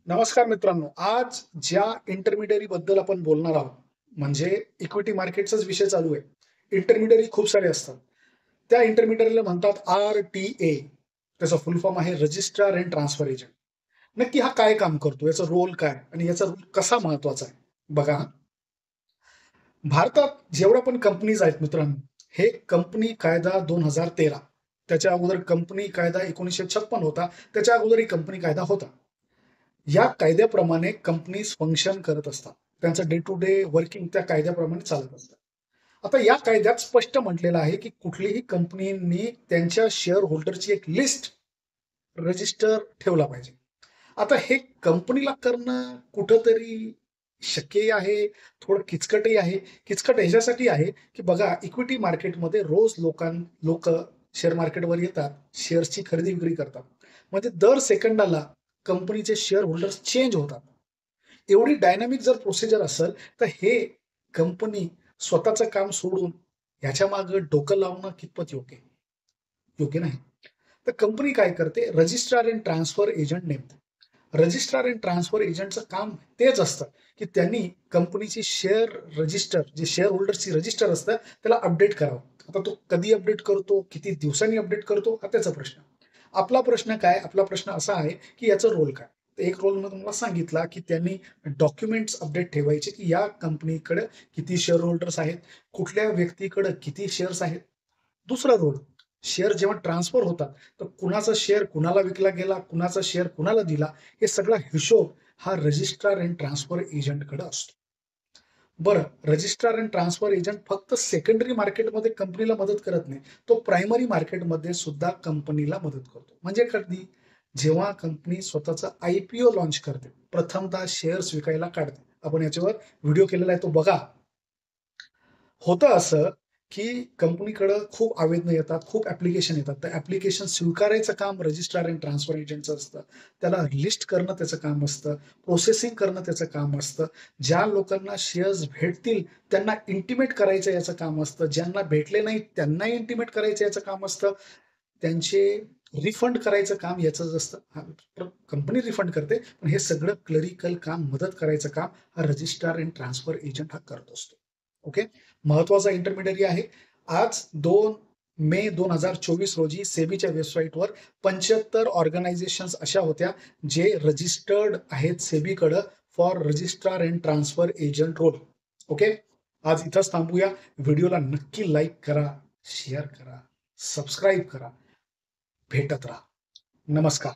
नमस्कार मित्रांनो, आज ज्या इंटरमिडियरी बद्दल आपण बोलणार आहोत, म्हणजे इक्विटी मार्केटचाच विषय चालू आहे. इंटरमिडियरी खूप सारे असतात. त्या इंटरमिडियरीला म्हणतात RTA. त्याचा फुल फॉर्म आहे रजिस्ट्रार अँड ट्रान्सफर एजंट. नक्की हा काय काम करतो, याचा रोल काय आणि याचा रोल कसा महत्वाचा आहे? बघा हा. भारतात जेवढ्या पण कंपनीज आहेत मित्रांनो, हे कंपनी कायदा 2013, त्याच्या अगोदर कंपनी कायदा 1956 होता, त्याच्या अगोदरही कंपनी कायदा होता. या कायद्याप्रमाणे कंपनीज फंक्शन करत असतात. त्यांचं डे टू डे वर्किंग त्या कायद्याप्रमाणे चालत असतं. आता या कायद्यात स्पष्ट म्हटलेलं आहे की कुठलीही कंपनीनी त्यांच्या शेअर होल्डरची एक लिस्ट रजिस्टर ठेवला पाहिजे. आता हे कंपनीला करणं कुठंतरी शक्यही आहे, थोडं किचकटही आहे. किचकट ह्याच्यासाठी आहे की बघा, इक्विटी मार्केटमध्ये रोज लोक शेअर मार्केटवर येतात, शेअर्सची खरेदी विक्री करतात. म्हणजे दर सेकंदाला कंपनीचे शेअर होल्डर्स चेंज होतात. एवढी डायनामिक जर प्रोसिजर असेल, तर हे कंपनी स्वतःचं काम सोडून ह्याच्या मागे डोकं लावणं कितपत योग्य आहे? योग्य नाही. तर कंपनी काय करते, रजिस्ट्रार अँड ट्रान्सफर एजंट नेमते. रजिस्ट्रार अँड ट्रान्सफर एजंटचं काम तेच असतं की त्यांनी कंपनीची शेअर रजिस्टर, जे शेअर होल्डर्सची रजिस्टर असतं, त्याला अपडेट करावं. आता तो कधी अपडेट करतो, किती दिवसांनी अपडेट करतो, हा त्याचा प्रश्न. आपला प्रश्न काय? आपला प्रश्न असा आहे की याचं रोल काय? तर एक रोल मी तुम्हाला सांगितला की त्यांनी डॉक्युमेंट्स अपडेट ठेवायचे की या कंपनीकडे किती शेअर होल्डर्स आहेत, कुठल्या व्यक्तीकडे किती शेअर्स आहेत. दुसरा रोल, शेअर जेव्हा ट्रान्सफर होतात, तर कुणाचा शेअर कुणाला विकला गेला, कुणाचा शेअर कुणाला दिला, हे सगळा हिशोब हा रजिस्ट्रार अँड ट्रान्सफर एजंटकडे असतो. बरं, रजिस्ट्रार अँड ट्रान्सफर एजंट फक्त सेकंडरी मार्केटमध्ये कंपनीला मदत करत नाही, तो प्रायमरी मार्केटमध्ये सुद्धा कंपनीला मदत करतो. म्हणजे कधी, जेव्हा कंपनी स्वतःचा IPO लॉन्च करते, प्रथमतः शेअर्स विकायला काढते. आपण याच्यावर व्हिडिओ केलेला आहे, तो बघा. होतं असं की कंपनीकडं खूप आवेदनं येतात, खूप ऍप्लिकेशन येतात. तर ऍप्लिकेशन स्वीकारायचं काम रजिस्ट्रार अँड ट्रान्सफर एजंटचं असतं. त्याला लिस्ट करणं त्याचं काम असतं, प्रोसेसिंग करणं त्याचं काम असतं. ज्या लोकांना शेअर्स भेटतील त्यांना इंटिमेट करायचं याचं काम असतं. ज्यांना भेटले नाही त्यांनाही इंटिमेट करायचं याचं काम असतं. त्यांचे रिफंड करायचं काम याचंच असतं. कंपनी रिफंड करते, पण हे सगळं क्लरिकल काम, मदत करायचं काम हा रजिस्ट्रार अँड ट्रान्सफर एजंट हा करत असतो. ओके. महत्वाचा इंटरमिडियरी आहे. आज 2 मे 2024 रोजी सेबीच्या वेबसाईटवर 75 ऑर्गनायझेशन्स अशा होत्या जे रजिस्टर्ड आहेत सेबीकडं for registrar and transfer agent role. Okay. आज इथंच थांबूया. व्हिडिओला नक्की लाईक करा, शेअर करा, सबस्क्राईब करा. भेटत राहा. नमस्कार.